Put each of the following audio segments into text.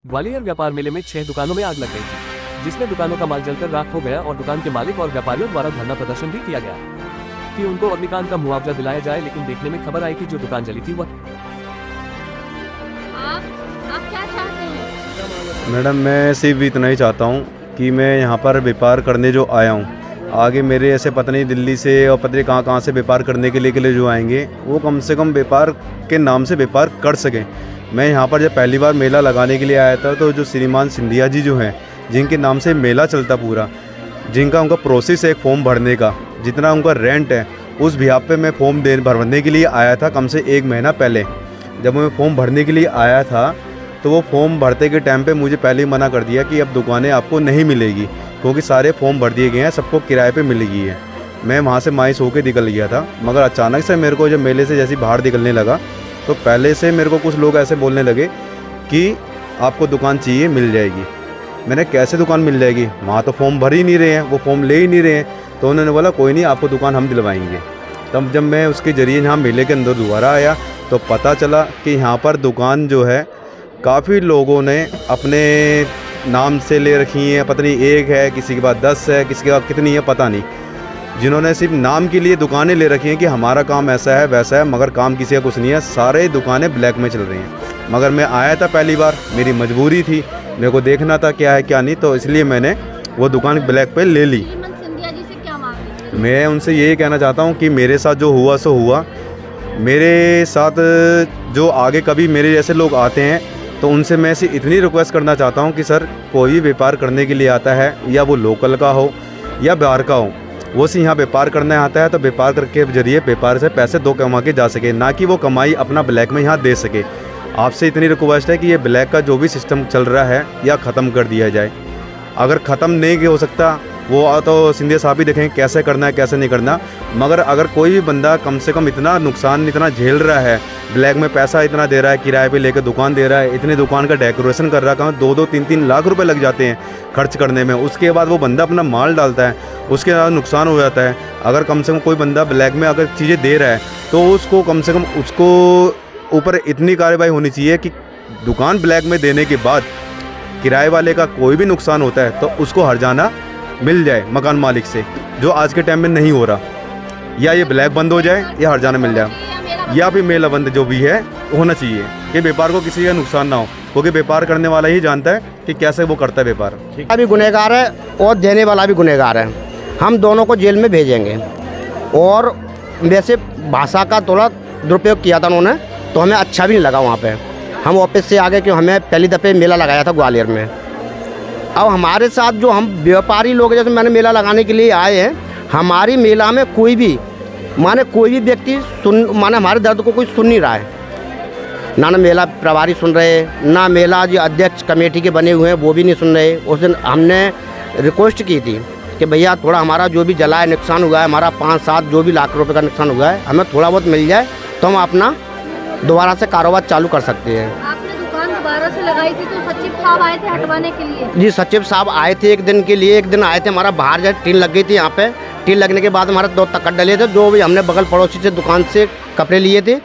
ग्वालियर व्यापार मेले में 6 दुकानों में आग लग गई थी, जिसमें दुकानों का माल जलकर राख हो गया और दुकान के मालिक और व्यापारियों द्वारा धरना प्रदर्शन भी किया गया कि उनको अग्निकांड का मुआवजा दिलाया जाए। लेकिन देखने में खबर आई कि जो दुकान जली थी वह आप क्या चाहते हैं? मैडम, मैं सिर्फ इतना ही चाहता हूँ कि मैं यहाँ पर व्यापार करने जो आया हूँ, आगे मेरे ऐसे पता नहीं दिल्ली से और पता नहीं कहाँ से व्यापार करने के लिए जो आएंगे, वो कम से कम व्यापार के नाम से व्यापार कर सकें। मैं यहाँ पर जब पहली बार मेला लगाने के लिए आया था, तो जो श्रीमान सिंधिया जी जो हैं, जिनके नाम से मेला चलता पूरा, जिनका उनका प्रोसेस है एक फॉर्म भरने का, जितना उनका रेंट है, उस बिहाफ पे मैं फॉर्म भरने के लिए आया था कम से 1 महीना पहले। जब मैं फॉर्म भरने के लिए आया था, तो वो फॉर्म भरते के टाइम पे मुझे पहले ही मना कर दिया कि अब दुकानें आपको नहीं मिलेगी, क्योंकि सारे फॉर्म भर दिए गए हैं, सबको किराए पे मिलेगी है। मैं वहाँ से मायूस होकर निकल गया था, मगर अचानक से मेरे को जब मेले से जैसे बाहर निकलने लगा, तो पहले से मेरे को कुछ लोग ऐसे बोलने लगे कि आपको दुकान चाहिए, मिल जाएगी। मैंने कैसे दुकान मिल जाएगी, वहाँ तो फॉर्म भर ही नहीं रहे हैं, वो फॉर्म ले ही नहीं रहे हैं। तो उन्होंने बोला कोई नहीं, आपको दुकान हम दिलवाएंगे। तब जब मैं उसके ज़रिए यहाँ मेले के अंदर दोबारा आया, तो पता चला कि यहाँ पर दुकान जो है काफ़ी लोगों ने अपने नाम से ले रखी है। पता नहीं 1 है, किसी के पास 10 है, किसी के पास कितनी है पता नहीं, जिन्होंने सिर्फ नाम के लिए दुकानें ले रखी हैं कि हमारा काम ऐसा है वैसा है, मगर काम किसी का कुछ नहीं है। सारे दुकानें ब्लैक में चल रही हैं। मगर मैं आया था पहली बार, मेरी मजबूरी थी, मेरे को देखना था क्या है क्या नहीं, तो इसलिए मैंने वो दुकान ब्लैक पे ले ली। सिंधिया जी से क्या मांग? मैं उनसे यही कहना चाहता हूँ कि मेरे साथ जो हुआ सो हुआ, मेरे साथ जो आगे कभी मेरे जैसे लोग आते हैं, तो उनसे मैं ऐसी इतनी रिक्वेस्ट करना चाहता हूँ कि सर, कोई व्यापार करने के लिए आता है, या वो लोकल का हो या बाहर का हो, वो से यहाँ व्यापार करने आता है, तो व्यापार करके जरिए व्यापार से पैसे 2 कमा के जा सके, ना कि वो कमाई अपना ब्लैक में यहाँ दे सके। आपसे इतनी रिक्वेस्ट है कि ये ब्लैक का जो भी सिस्टम चल रहा है, या ख़त्म कर दिया जाए। अगर ख़त्म नहीं हो सकता, वो तो सिंधिया साहब ही देखें कैसे करना है कैसे नहीं करना। मगर अगर कोई भी बंदा कम से कम इतना नुकसान इतना झेल रहा है, ब्लैक में पैसा इतना दे रहा है, किराए पे लेकर दुकान दे रहा है, इतनी दुकान का डेकोरेशन कर रहा है, 2-2, 3-3 लाख रुपए लग जाते हैं खर्च करने में। उसके बाद वो बंदा अपना माल डालता है, उसके बाद नुकसान हो जाता है। अगर कम से कम कोई बंदा ब्लैक में अगर चीज़ें दे रहा है, तो उसको कम से कम उसको ऊपर इतनी कार्रवाई होनी चाहिए कि दुकान ब्लैक में देने के बाद किराए वाले का कोई भी नुकसान होता है, तो उसको हर्जाना मिल जाए मकान मालिक से, जो आज के टाइम में नहीं हो रहा। या ये ब्लैक बंद हो जाए, या हर्जाना मिल जाए, या फिर मेला बंद जो भी है होना चाहिए, कि व्यापार को किसी का नुकसान ना हो, क्योंकि व्यापार करने वाला ही जानता है कि कैसे वो करता है व्यापार। भी गुनहगार है और देने वाला भी गुनहगार है। हम दोनों को जेल में भेजेंगे। और वैसे भाषा का थोड़ा दुरुपयोग किया था उन्होंने, तो हमें अच्छा भी नहीं लगा वहाँ पे। हम ऑफिस से आगे, क्यों हमें पहली दफ़े मेला लगाया था ग्वालियर में। अब हमारे साथ जो हम व्यापारी लोग, जैसे मैंने मेला लगाने के लिए आए हैं, हमारी मेला में कोई भी व्यक्ति हमारे दर्द को कोई सुन नहीं रहा है। ना मेला प्रभारी सुन रहे, ना मेला जो अध्यक्ष कमेटी के बने हुए हैं वो भी नहीं सुन रहे। उस दिन हमने रिक्वेस्ट की थी कि भैया थोड़ा हमारा जो भी जला है, नुकसान हुआ है, हमारा 5-7 जो भी लाख रुपए का नुकसान हुआ है, हमें थोड़ा बहुत मिल जाए, तो हम अपना दोबारा से कारोबार चालू कर सकते हैं। आपने दुकान दोबारा से लगाई थी, तो सचिव साहब आए थे हटवाने के लिए? जी, सचिव साहब आए थे 1 दिन के लिए। 1 दिन आए थे, हमारा बाहर जैसे टीन लग गई थी, यहाँ पे टीन लगने के बाद हमारे 2 तकड़ डले थे, जो भी हमने बगल पड़ोसी से दुकान से कपड़े लिए थे।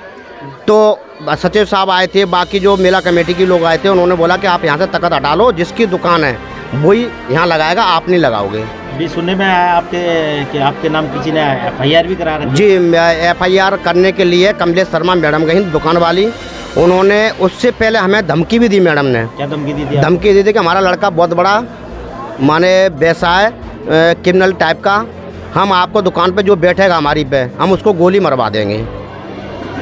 तो सचिव साहब आए थे, बाकी जो मेला कमेटी के लोग आए थे, उन्होंने बोला कि आप यहाँ से तकड़ हटा लो, जिसकी दुकान है वही यहाँ लगाएगा, आप नहीं लगाओगे। भी सुनने में आया कि आपके नाम किसी ने FIR भी करा रखी? जी, FIR करने के लिए कमलेश शर्मा मैडम गई दुकान वाली, उन्होंने उससे पहले हमें धमकी भी दी। मैडम ने क्या धमकी दी थी? धमकी दी थी कि हमारा लड़का बहुत बड़ा माने व्यवसाय क्रिमिनल टाइप का, हम आपको दुकान पे जो बैठेगा हमारी पे, हम उसको गोली मरवा देंगे।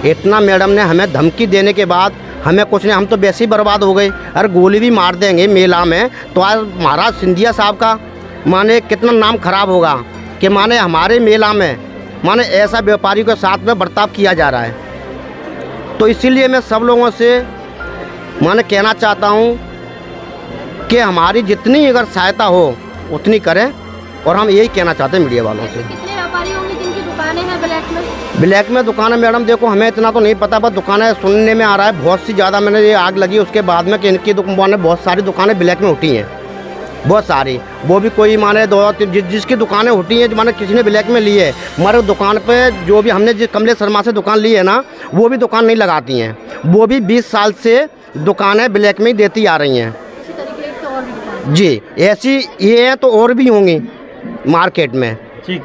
इतना मैडम ने हमें धमकी देने के बाद हमें कुछ नहीं, हम तो वैसे ही बर्बाद हो गए। अरे गोली भी मार देंगे मेला में, तो आज महाराज सिंधिया साहब का माने कितना नाम खराब होगा कि माने हमारे मेला में माने ऐसा व्यापारी के साथ में बर्ताव किया जा रहा है। तो इसीलिए मैं सब लोगों से माने कहना चाहता हूँ कि हमारी जितनी अगर सहायता हो उतनी करें, और हम यही कहना चाहते हैं मीडिया वालों से। कितने व्यापारी होंगे जिनकी दुकानें हैं ब्लैक में? ब्लैक में दुकानें मैडम देखो, हमें इतना तो नहीं पता, बस दुकानें सुनने में आ रहा है बहुत सी ज़्यादा। मैंने ये आग लगी उसके बाद में कि इनकी दुकान में बहुत सारी दुकानें ब्लैक में उठी हैं, बहुत सारी। वो भी कोई माने 2 जिसकी दुकानें उठी हैं, माने किसी ने ब्लैक में ली है। हमारे दुकान पे जो भी हमने जिस कमलेश शर्मा से दुकान ली है ना, वो भी दुकान नहीं लगाती हैं। वो भी 20 साल से दुकानें ब्लैक में ही देती आ रही हैं। जी, ऐसी ये हैं तो और भी होंगी मार्केट में। ठीक।